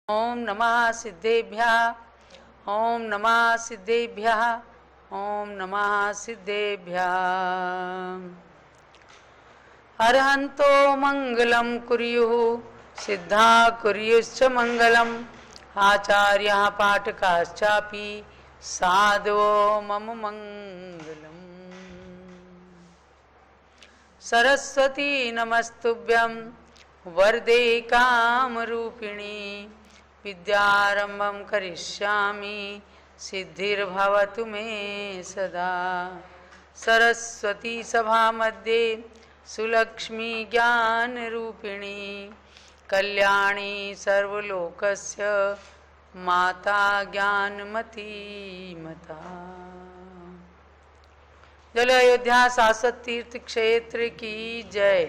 ओम नमः सिद्धेभ्यः ओम नमः सिद्धेभ्यः ओम नमः सिद्धेभ्यः। अरहन्तो मंगलं कुर्युः सिद्धा कुर्युश्च मंगलम् आचार्याः पाठकाश्चापि साधवो मम मंगलम्। सरस्वती नमस्तुभ्यं वरदे कामरूपिणी विद्यारंभं करिष्यामि सिद्धिर्भवतु मे सदा। सरस्वती सभा मध्ये सुलक्ष्मी ज्ञान रूपिणी कल्याणी सर्वलोकस्य माता ज्ञानमती मता। जल अयोध्या शाश्वत तीर्थ क्षेत्र की जय।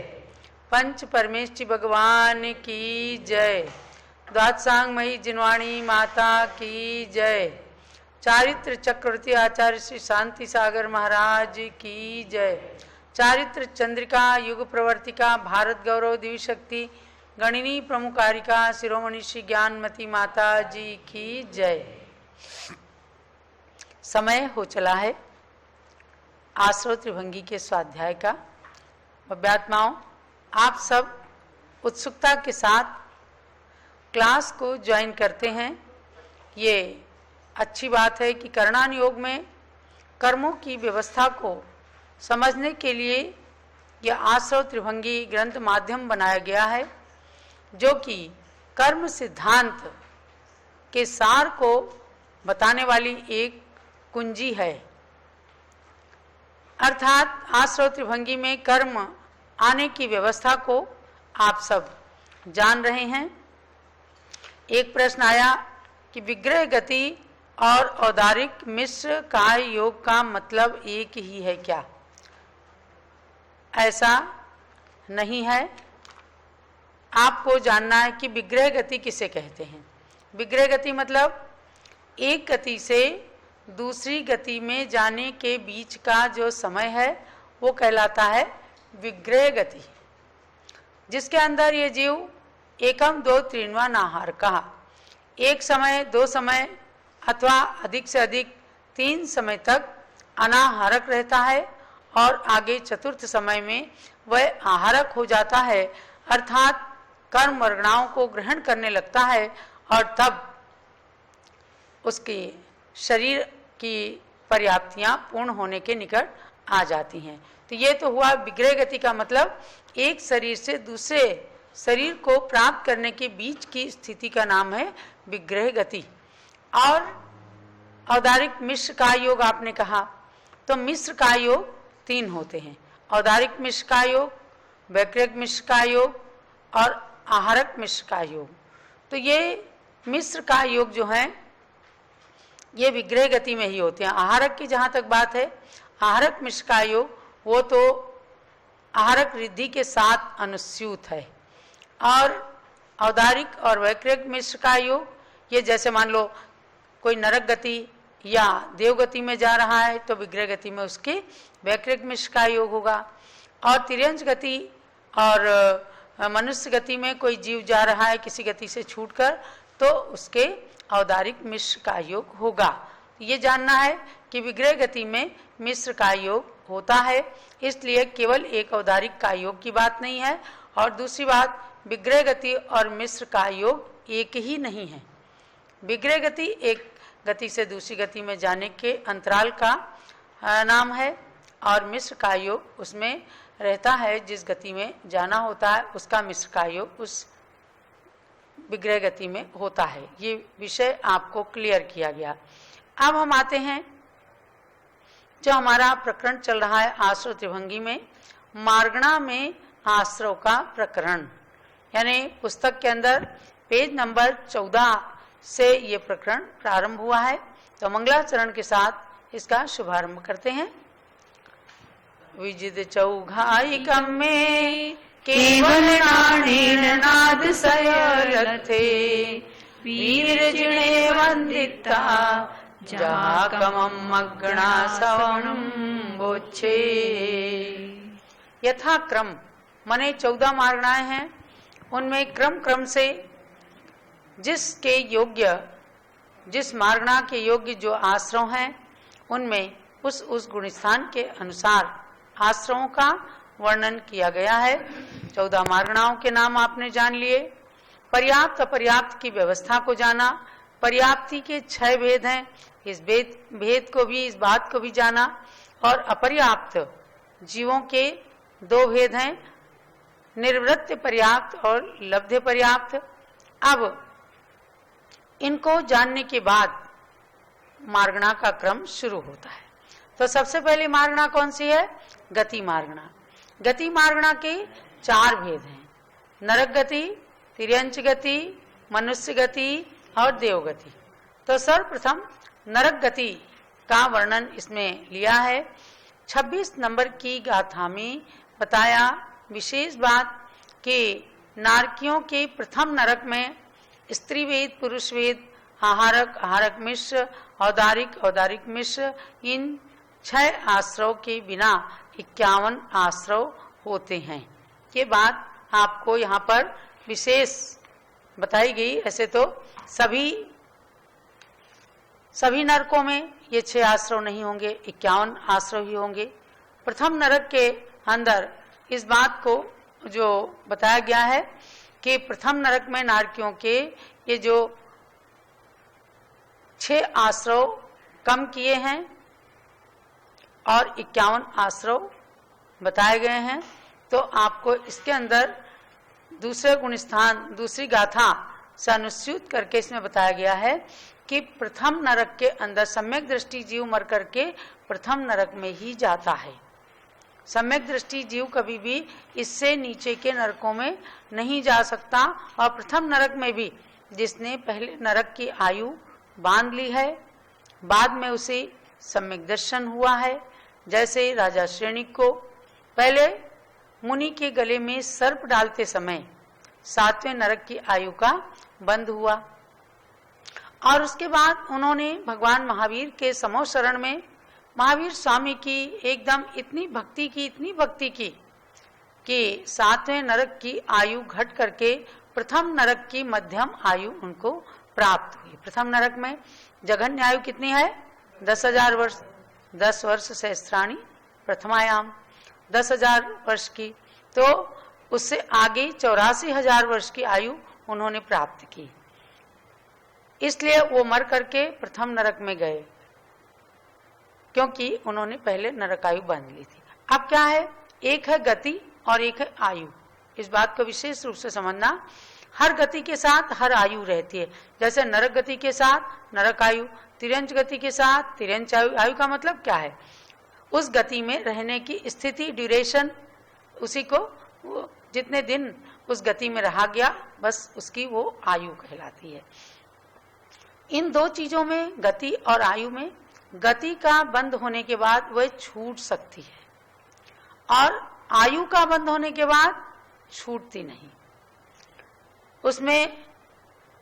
पंच परमेश्वरी भगवान की जय। द्वादशांगमयी जिनवाणी माता की जय। चारित्र चक्रवर्ती आचार्य श्री शांति सागर महाराज की जय। चारित्र चंद्रिका युग प्रवर्तिका भारत गौरव दिव्य शक्ति गणिनी प्रमुखारिका शिरोमणि श्री ज्ञानमती माता जी की जय। समय हो चला है आश्रव त्रिभंगी के स्वाध्याय का। अभ्यात्माओं, आप सब उत्सुकता के साथ क्लास को ज्वाइन करते हैं। ये अच्छी बात है कि करणान योग में कर्मों की व्यवस्था को समझने के लिए यह आश्रव त्रिभंगी ग्रंथ माध्यम बनाया गया है, जो कि कर्म सिद्धांत के सार को बताने वाली एक कुंजी है। अर्थात आश्रव त्रिभंगी में कर्म आने की व्यवस्था को आप सब जान रहे हैं। एक प्रश्न आया कि विग्रह गति और औदारिक मिश्र काय योग का मतलब एक ही है क्या? ऐसा नहीं है। आपको जानना है कि विग्रह गति किसे कहते हैं। विग्रह गति मतलब एक गति से दूसरी गति में जाने के बीच का जो समय है वो कहलाता है विग्रह गति, जिसके अंदर ये जीव एकम दो त्रिनवा नाहार कहा, एक समय, दो समय अथवा अधिक से अधिक तीन समय तक अनाहारक रहता है और आगे चतुर्थ समय में वह आहारक हो जाता है, अर्थात कर्म वर्गणाओं को ग्रहण करने लगता है और तब उसके शरीर की पर्याप्तियां पूर्ण होने के निकट आ जाती हैं। तो ये तो हुआ विग्रह गति का मतलब एक शरीर से दूसरे शरीर को प्राप्त करने के बीच की स्थिति का नाम है विग्रह गति। और औदारिक मिश्र का योग आपने कहा, तो मिश्र का योग तीन होते हैं। औदारिक मिश्र का योग, वैकृत मिश्र का योग और आहारक मिश्र का योग। तो ये मिश्र का योग जो है ये विग्रह गति में ही होते हैं। आहारक की जहाँ तक बात है, आहारक मिश्र का योग वो तो आहारक रिद्धि के साथ अनुस्यूत है। और औदारिक और वैकृत मिश्र का योग ये जैसे मान लो कोई नरक गति या देवगति में जा रहा है तो विग्रह गति में उसके वैकृत मिश्र का योग होगा। और तिर्यंश गति और मनुष्य गति में कोई जीव जा रहा है किसी गति से छूटकर तो उसके औदारिक मिश्र का योग होगा। ये जानना है कि विग्रह गति में मिश्र का योग होता है, इसलिए केवल एक औदारिक का योग की बात नहीं है। और दूसरी बात, विग्रह गति और मिश्र का योग एक ही नहीं है। विग्रह गति एक गति से दूसरी गति में जाने के अंतराल का नाम है और मिश्र का योग उसमें रहता है जिस गति में जाना होता है उसका मिश्र का योग उस विग्रह गति में होता है। ये विषय आपको क्लियर किया गया। अब हम आते हैं जो हमारा प्रकरण चल रहा है आश्रव त्रिभंगी में, मार्गणा में आश्रव का प्रकरण, यानी पुस्तक के अंदर पेज नंबर 14 से ये प्रकरण प्रारंभ हुआ है। तो मंगलाचरण के साथ इसका शुभारंभ करते हैं। विजित चौघायिकम में केवल नाणेन नाद सयरथे वीर जिणे वंदिता जाकमं मग्ना सवणं बोच्छे। यथाक्रम माने 14 मार्गणाएं हैं, उनमें क्रम क्रम से जिसके योग्य, जिस मार्गणा के योग्य जो आश्रम हैं उनमें उस गुणस्थान के अनुसार आश्रमों का वर्णन किया गया है। 14 मार्गणाओं के नाम आपने जान लिए। पर्याप्त अपर्याप्त की व्यवस्था को जाना। पर्याप्ति के 6 भेद हैं, इस भेद को भी, इस बात को भी जाना। और अपर्याप्त जीवों के 2 भेद हैं, निर्वृत्त पर्याप्त और लब्ध पर्याप्त। अब इनको जानने के बाद मार्गणा का क्रम शुरू होता है। तो सबसे पहले मार्गणा कौन सी है? गति मार्गणा। गति मार्गणा के 4 भेद हैं, नरक गति, तिर्यंच गति, मनुष्य गति और देवगति। तो सर्वप्रथम नरक गति का वर्णन इसमें लिया है। 26 नंबर की गाथा में बताया विशेष बात कि नारकियों के प्रथम नरक में स्त्री वेद, पुरुष वेद, आहारक, आहारक मिश्र, औदारिक, औदारिक मिश्र, इन 6 आश्रव के बिना 51 आश्रव होते हैं। ये बात आपको यहाँ पर विशेष बताई गई। ऐसे तो सभी नरकों में ये 6 आश्रव नहीं होंगे, 51 आश्रव ही होंगे। प्रथम नरक के अंदर इस बात को जो बताया गया है कि प्रथम नरक में नारकियों के ये जो 6 आश्रव कम किए हैं और 51 आश्रव बताए गए हैं। तो आपको इसके अंदर दूसरे गुणस्थान, दूसरी गाथा से अनुस्यूत करके इसमें बताया गया है कि प्रथम नरक के अंदर सम्यक दृष्टि जीव मर करके प्रथम नरक में ही जाता है। सम्यक दृष्टि जीव कभी भी इससे नीचे के नरकों में नहीं जा सकता। और प्रथम नरक में भी जिसने पहले नरक की आयु बांध ली है, बाद में उसे सम्यक दर्शन हुआ है। जैसे राजा श्रेणिक को पहले मुनि के गले में सर्प डालते समय 7वें नरक की आयु का बंध हुआ और उसके बाद उन्होंने भगवान महावीर के समो शरण में महावीर स्वामी की एकदम इतनी भक्ति की कि 7वें नरक की आयु घट करके प्रथम नरक की मध्यम आयु उनको प्राप्त हुई। प्रथम नरक में जघन्य आयु कितनी है? 10,000 वर्ष। 10 वर्ष सहस्त्राणी प्रथमायाम, 10,000 वर्ष की। तो उससे आगे 84,000 वर्ष की आयु उन्होंने प्राप्त की। इसलिए वो मर करके प्रथम नरक में गए, क्योंकि उन्होंने पहले नरक आयु बांध ली थी। अब क्या है? एक है गति और एक है आयु। इस बात को विशेष रूप से समझना। हर गति के साथ हर आयु रहती है। जैसे नरक गति के साथ नरक आयु, तिर्यंच गति के साथ तिर्यंच आयु। आयु का मतलब क्या है? उस गति में रहने की स्थिति, ड्यूरेशन, उसी को जितने दिन उस गति में रहा गया, बस उसकी वो आयु कहलाती है। इन 2 चीजों में, गति और आयु में, गति का बंद होने के बाद वह छूट सकती है और आयु का बंद होने के बाद छूटती नहीं। उसमें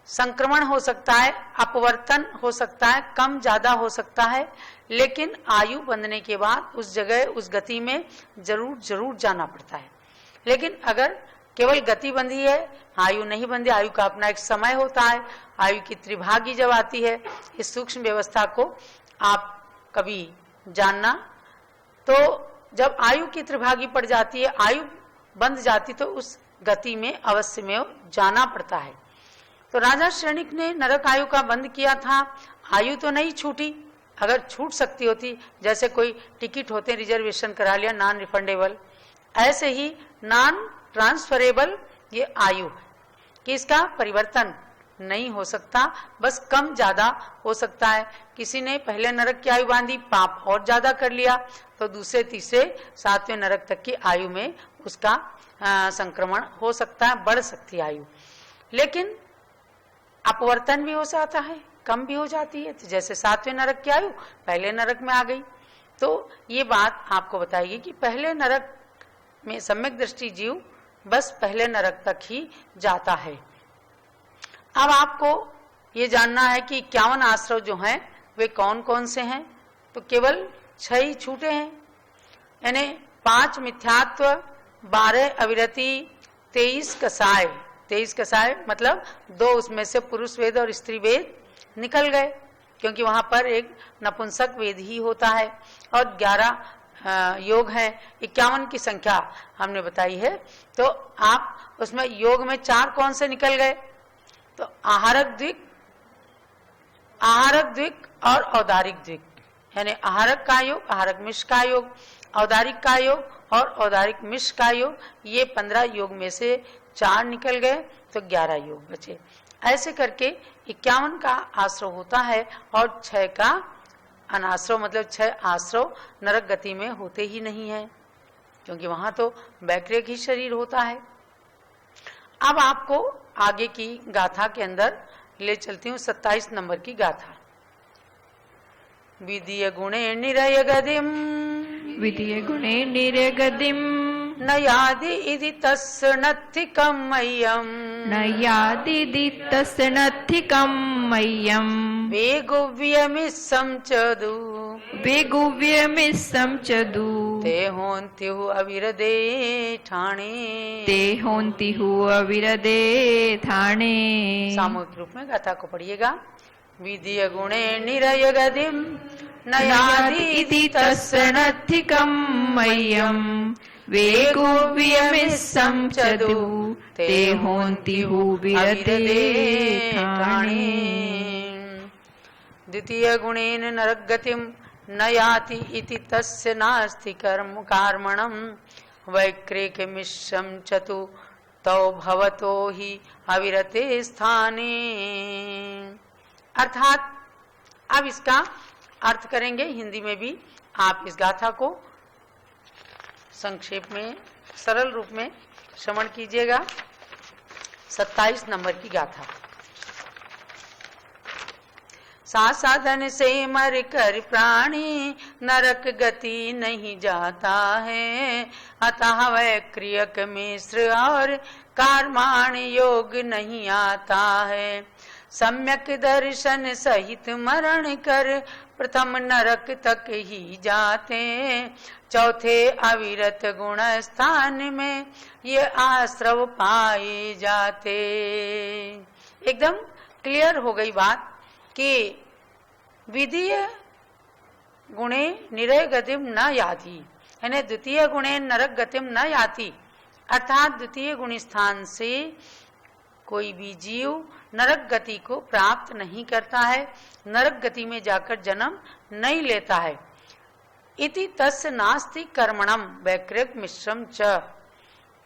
संक्रमण हो सकता है, अपवर्तन हो सकता है, कम ज्यादा हो सकता है, लेकिन आयु बंधने के बाद उस जगह, उस गति में जरूर जाना पड़ता है। लेकिन अगर केवल गति बंधी है, आयु नहीं बंधी, आयु का अपना एक समय होता है। आयु की त्रिभागी जब आती है, इस सूक्ष्म व्यवस्था को आप कभी जानना। तो जब आयु की त्रिभागी पड़ जाती है, आयु बंध जाती, तो उस गति में अवश्य में जाना पड़ता है। तो राजा श्रेणिक ने नरक आयु का बंद किया था, आयु तो नहीं छूटी। अगर छूट सकती होती, जैसे कोई टिकट होते, रिजर्वेशन करा लिया, नॉन रिफंडेबल, ऐसे ही नॉन ट्रांसफरेबल ये आयु है कि इसका परिवर्तन नहीं हो सकता, बस कम ज्यादा हो सकता है। किसी ने पहले नरक की आयु बांधी, पाप और ज्यादा कर लिया, तो दूसरे, तीसरे, 7वें नरक तक की आयु में उसका संक्रमण हो सकता है, बढ़ सकती है आयु। लेकिन अपवर्तन भी हो जाता है, कम भी हो जाती है। तो जैसे 7वें नरक की आयु पहले नरक में आ गई। तो ये बात आपको बताएगी कि पहले नरक में सम्यक दृष्टि जीव बस पहले नरक तक ही जाता है। अब आपको ये जानना है कि 51 आश्रव जो हैं वे कौन कौन से हैं। तो केवल 6 ही छूटे हैं, यानी 5 मिथ्यात्व, 12 अविरति, 23 कसाय 23 कसाय मतलब 2 उसमें से पुरुष वेद और स्त्री वेद निकल गए, क्योंकि वहां पर एक नपुंसक वेद ही होता है। और 11 योग है, 51 की संख्या हमने बताई है। तो आप उसमें योग में 4 कौन से निकल गए? तो आहारक द्विक और औदारिक द्विक, यानी आहारक का योग, आहारक मिश्र का योग, औदारिक का योग और औदारिक मिश्र का योग, ये 15 योग में से 4 निकल गए, तो 11 योग बचे। ऐसे करके 51 का आश्रव होता है और 6 का अनाश्रव, मतलब 6 आश्रव नरक गति में होते ही नहीं है, क्योंकि वहां तो वैक्रिक ही शरीर होता है। अब आपको आगे की गाथा के अंदर ले चलती हूँ, 27 नंबर की गाथा। विधीय गुणे निरय गदिम, विधीय गुणे निरय गदिम, न यादि इति तस्य नत्थिकं मह्यं, न यादिदि तस्य नत्थिकं मह्यं, वेगुव्यमिस्सं चदु, वेगुव्यमिस्सं चदु, ते होन्त्युः अविरदे ठाणे, ते होन्तिहुः अविरदे ठाणे। सामूहिक रूप में गाथा को पढ़िएगा। विधीय गुणे निरय गदिम, न यादि इति तस्य नत्थिकं मह्यं, वेगुव्यमिस्सं चदु, ते होन्तिहुः अविरदे ठाणे। द्वितीय गुणेन नरगतिं न याति इति तस्य नास्ति कर्मणं, वैक्रेकमिश्रं चतु तौ भवतो हि अविरते स्थाने। अर्थात अब इसका अर्थ करेंगे हिंदी में भी। आप इस गाथा को संक्षेप में सरल रूप में श्रवण कीजिएगा। 27 नंबर की गाथा। साधन से मर कर प्राणी नरक गति नहीं जाता है, अतः वह क्रियक मिश्र और कर्माण योग नहीं आता है। सम्यक दर्शन सहित मरण कर प्रथम नरक तक ही जाते, चौथे अविरत गुण स्थान में ये आश्रव पाए जाते। एकदम क्लियर हो गई बात कि विधीय गुणे निरय गतिम न याति, यानी द्वितीय गुणे नरक गतिम न याति, अर्थात द्वितीय गुण स्थान से कोई भी जीव नरक गति को प्राप्त नहीं करता है, नरक गति में जाकर जन्म नहीं लेता है। इति तस्य नास्ति कर्मणम वैक्रिक मिश्रम च,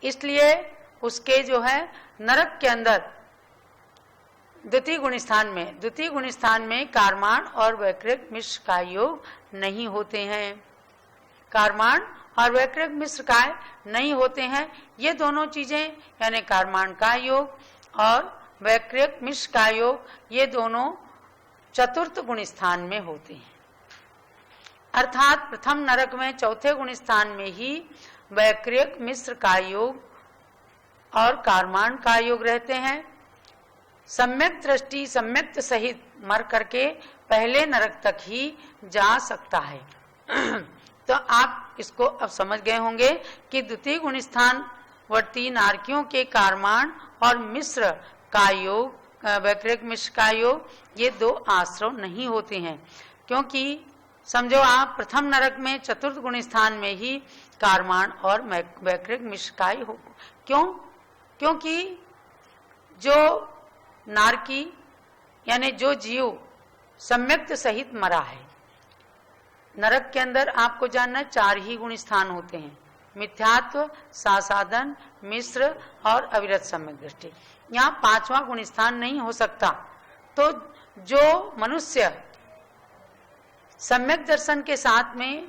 इसलिए उसके जो है नरक के अंदर द्वितीय गुण स्थान में कारमान और वैक्रिक मिश्र का योग नहीं होते हैं। कारमान और वैक्रिक मिश्र का नहीं होते हैं। ये दोनों चीजें यानी कारमान का योग और वैक्रिक मिश्र का योग, ये दोनों चतुर्थ गुण स्थान में होते हैं। अर्थात प्रथम नरक में चौथे गुण स्थान में ही वैक्रिक मिश्र का योग और कारमान का योग रहते हैं। सम्यक दृष्टि सम्यक सहित मर करके पहले नरक तक ही जा सकता है। तो आप इसको अब समझ गए होंगे कि द्वितीय गुण स्थान वर्ती नारकियों के कारमान और मिश्र का योग, वैक्रिक मिश्र का योग, ये दो आश्रव नहीं होते हैं। क्योंकि समझो आप प्रथम नरक में चतुर्थ गुण स्थान में ही कारमान और वैक्रिक मिश्र का ही हो। क्यों? क्योंकि जो नारकी यानी जो जीव सम्यक्त सहित मरा है, नरक के अंदर आपको जानना 4 ही गुण स्थान होते हैं, मिथ्यात्व, सासाधन, मिश्र और अविरत सम्यक दृष्टि। यहाँ 5वां गुण स्थान नहीं हो सकता। तो जो मनुष्य सम्यक दर्शन के साथ में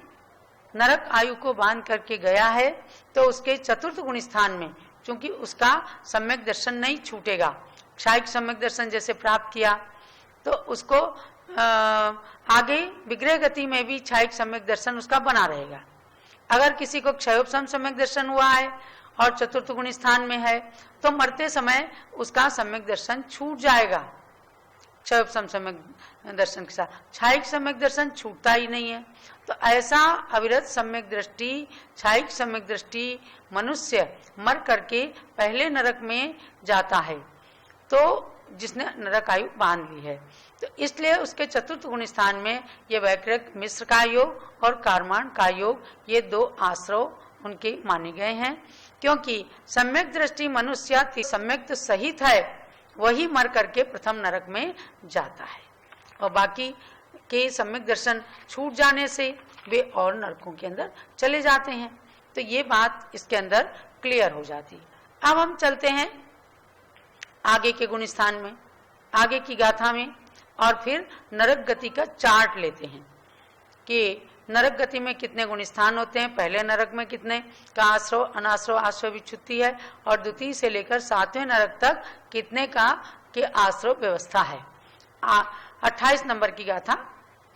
नरक आयु को बांध करके गया है, तो उसके चतुर्थ गुण स्थान में चूंकि उसका सम्यक दर्शन नहीं छूटेगा, क्षायिक सम्यक दर्शन जैसे प्राप्त किया तो उसको आगे विग्रह गति में भी क्षायिक सम्यक दर्शन उसका बना रहेगा। अगर किसी को क्षयोपशम सम्यक दर्शन हुआ है और चतुर्थ गुण स्थान में है, तो मरते समय उसका सम्यक दर्शन छूट जाएगा। सम्यक दर्शन के साथ। छायिक सम्यक दर्शन छूटता ही नहीं है। तो ऐसा अविरत सम्यक दृष्टि, छायिक सम्यक दृष्टि मनुष्य मर करके पहले नरक में जाता है, तो जिसने नरक आयु बांध ली है। तो इसलिए उसके चतुर्थ गुण स्थान में ये वैकृत मिश्र का योग और कारमान का योग, ये दो आश्रव उनके माने गए हैं। क्योंकि सम्यक दृष्टि मनुष्य सम्यक सहित है, वही मर करके प्रथम नरक में जाता है, और बाकी के सम्यक दर्शन छूट जाने से वे और नरकों के अंदर चले जाते हैं। तो ये बात इसके अंदर क्लियर हो जाती है। अब हम चलते हैं आगे के गुण स्थान में, आगे की गाथा में, और फिर नरक गति का चार्ट लेते हैं कि नरक गति में कितने गुण स्थान होते हैं, पहले नरक में कितने का आश्रव अनाश्रव आश्रव विच्छुत्ति है, और द्वितीय से लेकर 7वें नरक तक कितने का के आश्रव व्यवस्था है। 28 नंबर की गाथा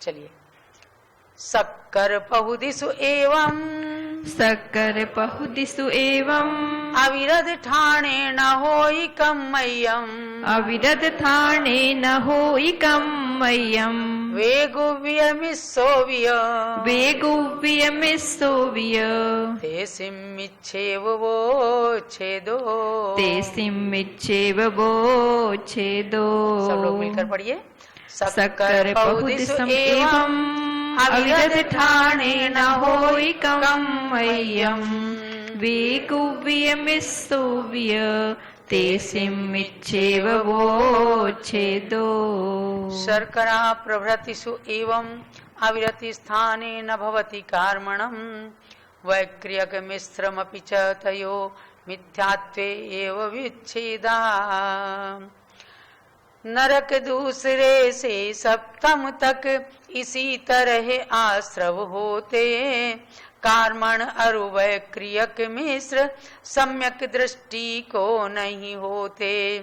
चलिए। सक्कर पहुदिसु एवं, सक्कर पहुदिसु एवं, अविरद ठाणे न होई कम्मय्यम, अविरद ठाणे न होई कम्मय्यम, वेगुव्यमिस्सोव्य, वेगुव्यमिस्सोव्य, ते सिम्मिच्छेव वो छेदो, ते सिम्मिच्छेव वो छेदो। सब लोग मिलकर पढ़िए। सक्कर पहुदिसु एवं, अविरद ठाणे न होई कम्मय्यम, वेगुव्यमिस्सोव्य, ते सिम्मिच्छेव वो छेदो। शर्करा प्रभृतिषु एवं अविरति स्थाने न भवति कर्मणं, वैक्रियक मिश्रमपि च तयो मिथ्यात्वे एव विच्छेदा। नरक दूसरे से सप्तम तक इसी तरह आश्रव होते, कर्मण अरुवय क्रियक मिश्र सम्यक दृष्टि को नहीं होते।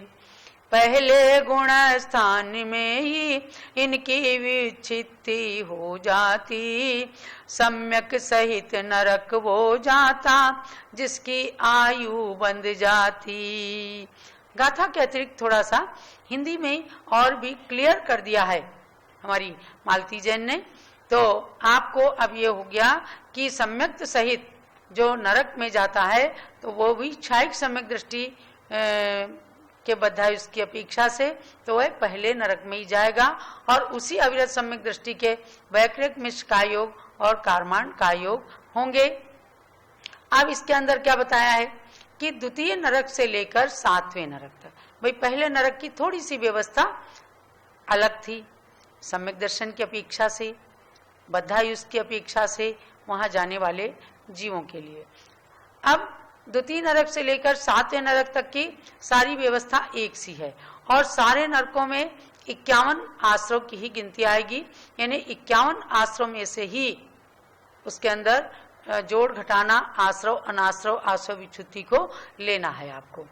पहले गुण स्थान में ही इनकी विच्छित्ति हो जाती, सम्यक सहित नरक वो जाता जिसकी आयु बंध जाती। गाथा के अतिरिक्त थोड़ा सा हिंदी में और भी क्लियर कर दिया है हमारी मालती जैन ने। तो आपको अब ये हो गया कि सम्यक सहित जो नरक में जाता है तो वो भी छायिक सम्यक दृष्टि के बद्धायुष उसकी अपेक्षा से तो वह पहले नरक में ही जाएगा, और उसी अविरत सम्यक दृष्टि के वैकृत मिश्र का योग और कारमान का योग होंगे। अब इसके अंदर क्या बताया है कि द्वितीय नरक से लेकर 7वें नरक तक, भाई पहले नरक की थोड़ी सी व्यवस्था अलग थी, सम्यक दर्शन की अपेक्षा से, बद्धायुष की अपेक्षा से वहां जाने वाले जीवों के लिए। अब द्वितीय नरक से लेकर 7वें नरक तक की सारी व्यवस्था एक सी है, और सारे नरकों में 51 आश्रव की ही गिनती आएगी, यानी 51 आश्रव में से ही उसके अंदर जोड़ घटाना, आश्रव अनाश्रव आश्रव विच्छुत्ति को लेना है आपको।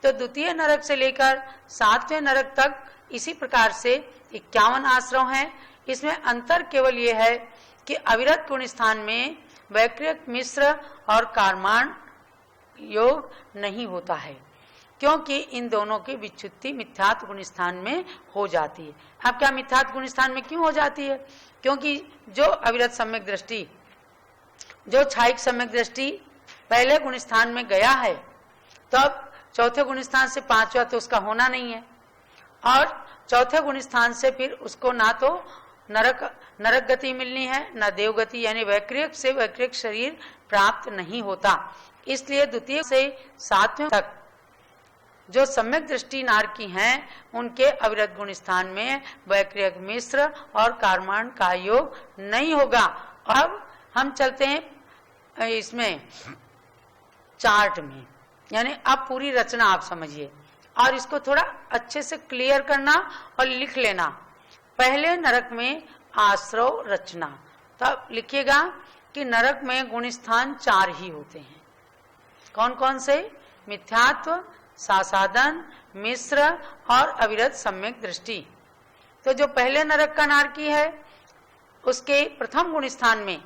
तो द्वितीय नरक से लेकर 7वें नरक तक इसी प्रकार से 51 आश्रव हैं। इसमें अंतर केवल ये है कि अविरत गुण स्थान में वैकृत मिश्र और कारमान योग नहीं होता है, क्योंकि इन दोनों की विच्छुत्ति मिथ्यात्व गुण स्थान में हो जाती है। अब क्या मिथ्यात्व गुण स्थान में क्यों हो जाती है? क्योंकि जो अविरत सम्यक दृष्टि, जो छायिक सम्यक दृष्टि पहले गुण स्थान में गया है, तो अब चौथे गुण स्थान से 5वां तो उसका होना नहीं है, और चौथे गुण स्थान से फिर उसको ना तो नरक गति मिलनी है, ना देव गति, यानी वैक्रियक से वैक्रियक शरीर प्राप्त नहीं होता। इसलिए द्वितीय से 7वें तक जो सम्यक दृष्टि नार की हैं, उनके अविरत गुण स्थान में वैक्रियक मिश्र और कारमान का योग नहीं होगा। अब हम चलते हैं इसमें चार्ट में, यानी अब पूरी रचना आप समझिए और इसको थोड़ा अच्छे से क्लियर करना और लिख लेना। पहले नरक में आश्रव रचना, तब लिखिएगा कि नरक में गुण स्थान 4 ही होते हैं। कौन कौन से? मिथ्यात्व, सासादन, मिश्र और अविरत सम्यक दृष्टि। तो जो पहले नरक का नारकी है उसके प्रथम गुण स्थान में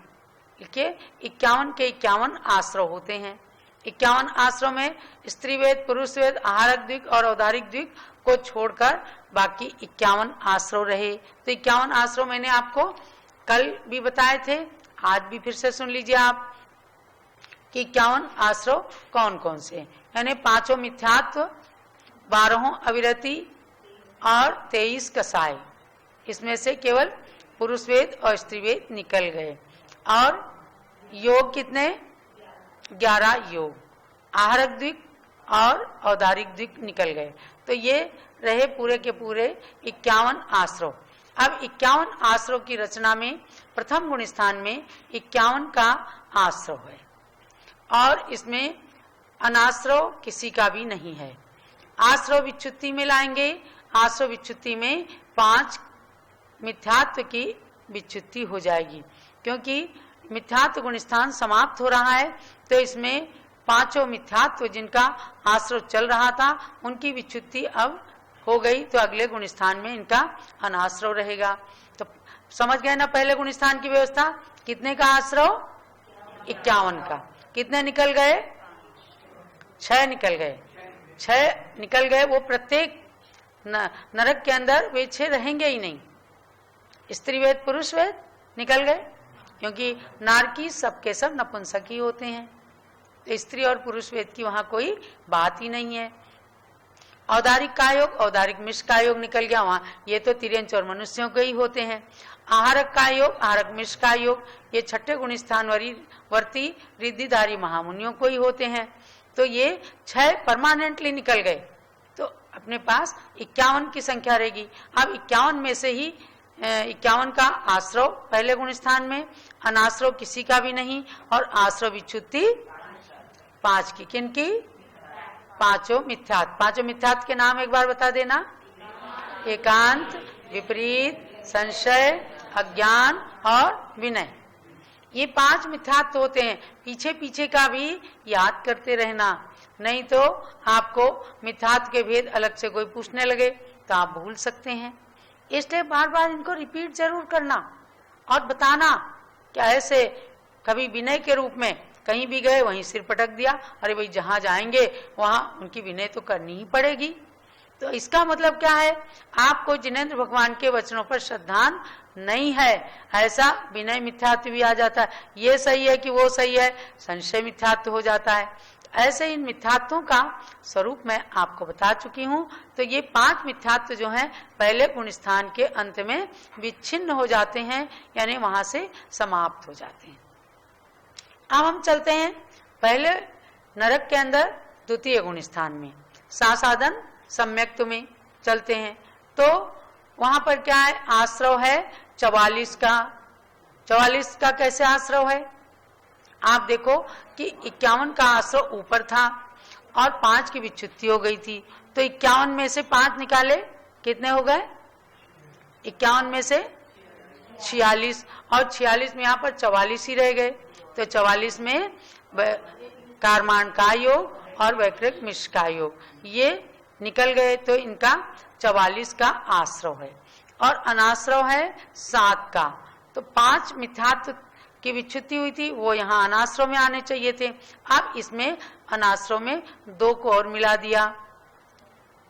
लिखिए 51 के 51 आश्रव होते हैं। 51 आश्रम में स्त्री वेद, पुरुष वेद, आहारक द्विक और औदारिक द्विक को छोड़कर बाकी 51 आश्रम रहे। तो 51 आश्रम मैंने आपको कल भी बताए थे, आज भी फिर से सुन लीजिए आप कि 51 आश्रम कौन कौन से, यानी 5 मिथ्यात्व, 12 अविरति और 23 कसाय। इसमें से केवल पुरुष वेद और स्त्री वेद निकल गए। और योग कितने? 11 योग, आहारक द्विक और औदारिक द्विक निकल गए। तो ये रहे पूरे के पूरे 51 आश्रम। अब 51 आश्रम की रचना में प्रथम गुण स्थान में 51 का आश्रम है और इसमें अनाश्रव किसी का भी नहीं है। आश्रव विच्युति में लाएंगे, आश्रव विच्युति में 5 मिथ्यात्व की विच्युति हो जाएगी, क्योंकि मिथ्यात्व गुण स्थान समाप्त हो रहा है। तो इसमें 5 मिथ्यात्व जिनका आश्रव चल रहा था उनकी विच्युति अब हो गई, तो अगले गुण स्थान में इनका अनाश्रव रहेगा। तो समझ गए ना पहले गुण स्थान की व्यवस्था? कितने का आश्रव? 51 का। कितने निकल गए? 6 निकल गए। 6 निकल गए। वो प्रत्येक नरक के अंदर वे 6 रहेंगे ही नहीं। स्त्री वेद, पुरुष वेद निकल गए, क्योंकि नारकी सबके सब नपुंसक ही होते हैं। तो स्त्री और पुरुष वेद की वहां कोई बात ही नहीं है। औदारिक का योग, औदारिक मिश्र का योग निकल गया, वहां ये तो तिर्यंच और मनुष्यों के ही होते हैं। आहारक का योग, आहारक मिश्र का योग, ये 6ठे गुण स्थान वर्ती रिद्धिधारी महामुनियों को ही होते हैं। तो ये 6 परमानेंटली निकल गए। तो अपने पास 51 की संख्या रहेगी। अब 51 में से ही 51 का आश्रव पहले गुण स्थान में, अनाश्रव किसी का भी नहीं, और आश्रव विच्युति 5 की। किन की? 5 मिथ्यात्व। 5 मिथ्यात्व के नाम एक बार बता देना। एकांत, विपरीत, संशय, अज्ञान और विनय। ये 5 मिथ्यात्व होते हैं। पीछे पीछे का भी याद करते रहना, नहीं तो आपको मिथ्यात्व के भेद अलग से कोई पूछने लगे तो आप भूल सकते हैं। इसलिए बार बार इनको रिपीट जरूर करना और बताना। क्या ऐसे कभी विनय के रूप में कहीं भी गए वहीं सिर पटक दिया, अरे भाई जहां जाएंगे वहां उनकी विनय तो करनी ही पड़ेगी। तो इसका मतलब क्या है? आपको जिनेंद्र भगवान के वचनों पर श्रद्धान नहीं है, ऐसा विनय मिथ्यात्व भी आ जाता है। ये सही है कि वो सही है, संशय मिथ्यात्व हो जाता है। ऐसे इन मिथ्यात्वों का स्वरूप मैं आपको बता चुकी हूँ। तो ये 5 मिथ्यात्व जो हैं पहले गुण स्थान के अंत में विच्छिन्न हो जाते हैं, यानी वहां से समाप्त हो जाते हैं। अब हम चलते हैं पहले नरक के अंदर द्वितीय गुण स्थान में, सासादन सम्यक्त्व में चलते हैं। तो वहां पर क्या है? आश्रव है 44 का। 44 का कैसे आश्रव है? आप देखो कि 51 का आश्रव ऊपर था और 5 की विच्युति हो गई थी। तो 51 में से 5 निकाले, कितने हो गए? 51 में से 46, और 46 में यहाँ पर 44 ही रह गए। तो 44 में कारमान का योग और वैकृत मिश्र का योग ये निकल गए। तो इनका 44 का आश्रव है और अनाश्रव है 7 का। तो 5 मिथ्यात्व की विच्युति हुई थी, वो यहाँ अनाश्रव में आने चाहिए थे। अब इसमें अनाश्रव में 2 को और मिला दिया,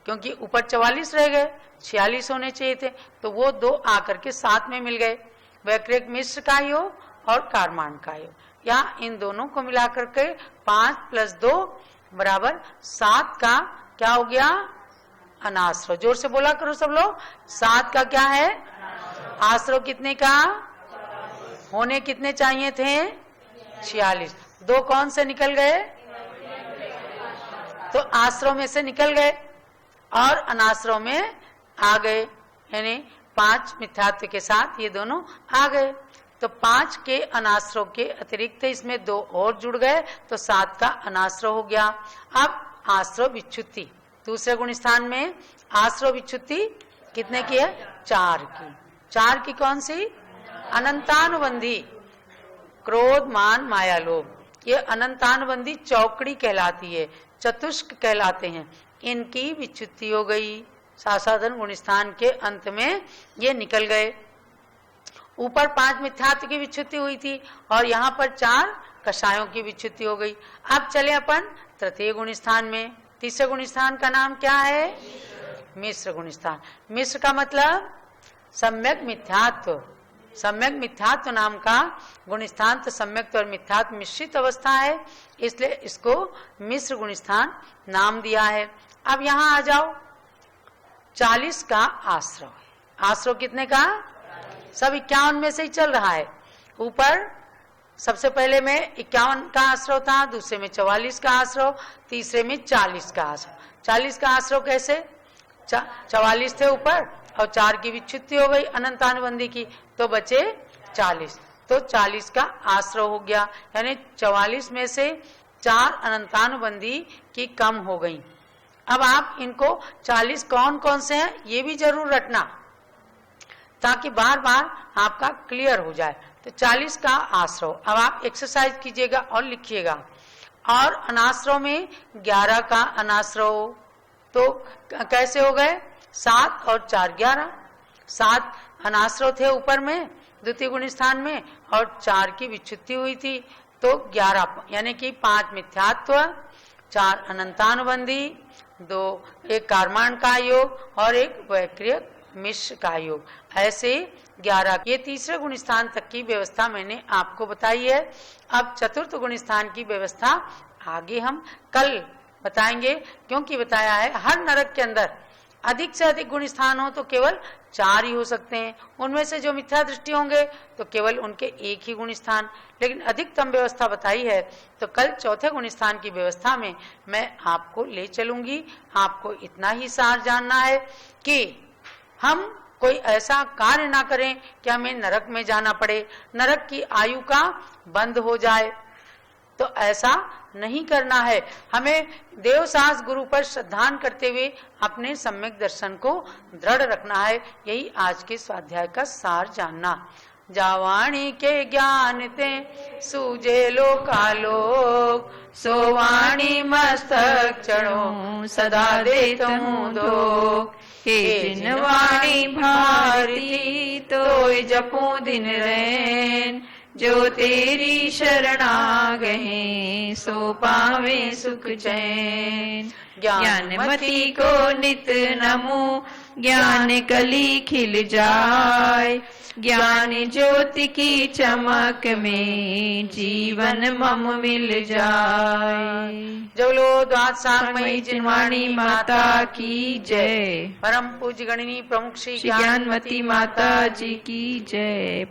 क्योंकि ऊपर 44 रह गए, 46 होने चाहिए थे। तो वो 2 आकर के 7 में मिल गए, वैकृत मिश्र का योग और कारमान का योग। यहाँ इन दोनों को मिला करके 5 + 2 बराबर 7 का क्या हो गया? अनाश्रव। जोर से बोला करो सब लोग। 7 का क्या है? आश्रव। कितने का होने कितने चाहिए थे? 46। 2 कौन से निकल गए? तो आश्रव में से निकल गए और अनाश्रव में आ गए, यानी 5 मिथ्यात्व के साथ ये दोनों आ गए। तो 5 के अनाश्रव के अतिरिक्त इसमें 2 और जुड़ गए, तो 7 का अनाश्रव हो गया। अब आश्रव विच्युति दूसरे गुण स्थान में, आश्रव विच्युति कितने की है? 4 की। 4 की कौन सी? अनंतानुबंधी क्रोध, मान, माया, लोभ। ये अनंतानुबंधी चौकड़ी कहलाती है, चतुष्क कहलाते हैं। इनकी विच्युति हो गई। सासाधन गुण स्थान के अंत में ये निकल गए। ऊपर 5 मिथ्यात्व की विच्युति हुई थी और यहाँ पर 4 कषायों की विच्युति हो गई। अब चले अपन तृतीय गुण स्थान में। तीसरे गुण स्थान का नाम क्या है? मिश्र गुण स्थान। मिश्र का मतलब सम्यक मिथ्यात्व। सम्यक मिथ्यात्व नाम का गुण स्थान तो सम्यक और मिथ्यात्व मिश्रित अवस्था है, इसलिए इसको मिश्र गुण स्थान नाम दिया है। अब यहां आ जाओ, 40 का आश्रव है। आश्रव कितने का? सब 51 में से ही चल रहा है। ऊपर सबसे पहले में 51 का आश्रव था, दूसरे में 44 का आश्रव, तीसरे में 40 का आश्रव। 40 का आश्रव कैसे? 44 थे ऊपर और 4 की विच्युति हो गई अनंतानुबंधी की, तो बचे 40। तो 40 का आश्रव हो गया, यानी 44 में से 4 अनंतानुबंधी की कम हो गई। अब आप इनको 40 कौन कौन से हैं ये भी जरूर रटना, ताकि बार बार आपका क्लियर हो जाए। तो 40 का आश्रव, अब आप एक्सरसाइज कीजिएगा और लिखिएगा। और अनाश्रव में 11 का अनाश्रव, तो कैसे हो गए? 7 और 4 11। 7 अनाश्रव थे ऊपर में द्वितीय गुण स्थान में और 4 की विच्युति हुई थी, तो 11, यानी कि 5 मिथ्यात्व, 4 अनंतानुबंधी, 2 एक कार्माण का योग और एक वैक्रिय मिश्र का योग, ऐसे 11। ये तीसरे गुण स्थान तक की व्यवस्था मैंने आपको बताई है। अब चतुर्थ गुण स्थान की व्यवस्था आगे हम कल बताएंगे, क्योंकि बताया है हर नरक के अंदर अधिक से अधिक गुण स्थान हो तो केवल 4 ही हो सकते हैं, उनमें से जो मिथ्या दृष्टि होंगे तो केवल उनके एक ही गुण स्थान, लेकिन अधिकतम व्यवस्था बताई है। तो कल चौथे गुण स्थान की व्यवस्था में मैं आपको ले चलूंगी। आपको इतना ही सार जानना है कि हम कोई ऐसा कार्य ना करें कि हमें नरक में जाना पड़े, नरक की आयु का बंद हो जाए, तो ऐसा नहीं करना है। हमें देव साहस गुरु पर श्रद्धान करते हुए अपने सम्यक दर्शन को दृढ़ रखना है। यही आज के स्वाध्याय का सार जानना। जावाणी के ज्ञान ते सूझे लोकालोक, सोवाणी मस्तक चढ़ो सदा देतहु दोख। हे जिन वाणी भारती तोय जपो दिन रैन, जो तेरी शरणा गए सो पावे सुख चैन। ज्ञानमती को नित नमो, ज्ञान कली खिल जाए, ज्ञान ज्योति की चमक में जीवन मम मिल जाए। जवलो द्वादशांगमयी जिनवाणी माता की जय। परम पूज्य गणिनी प्रमुख श्री ज्ञानमती माता जी की जय।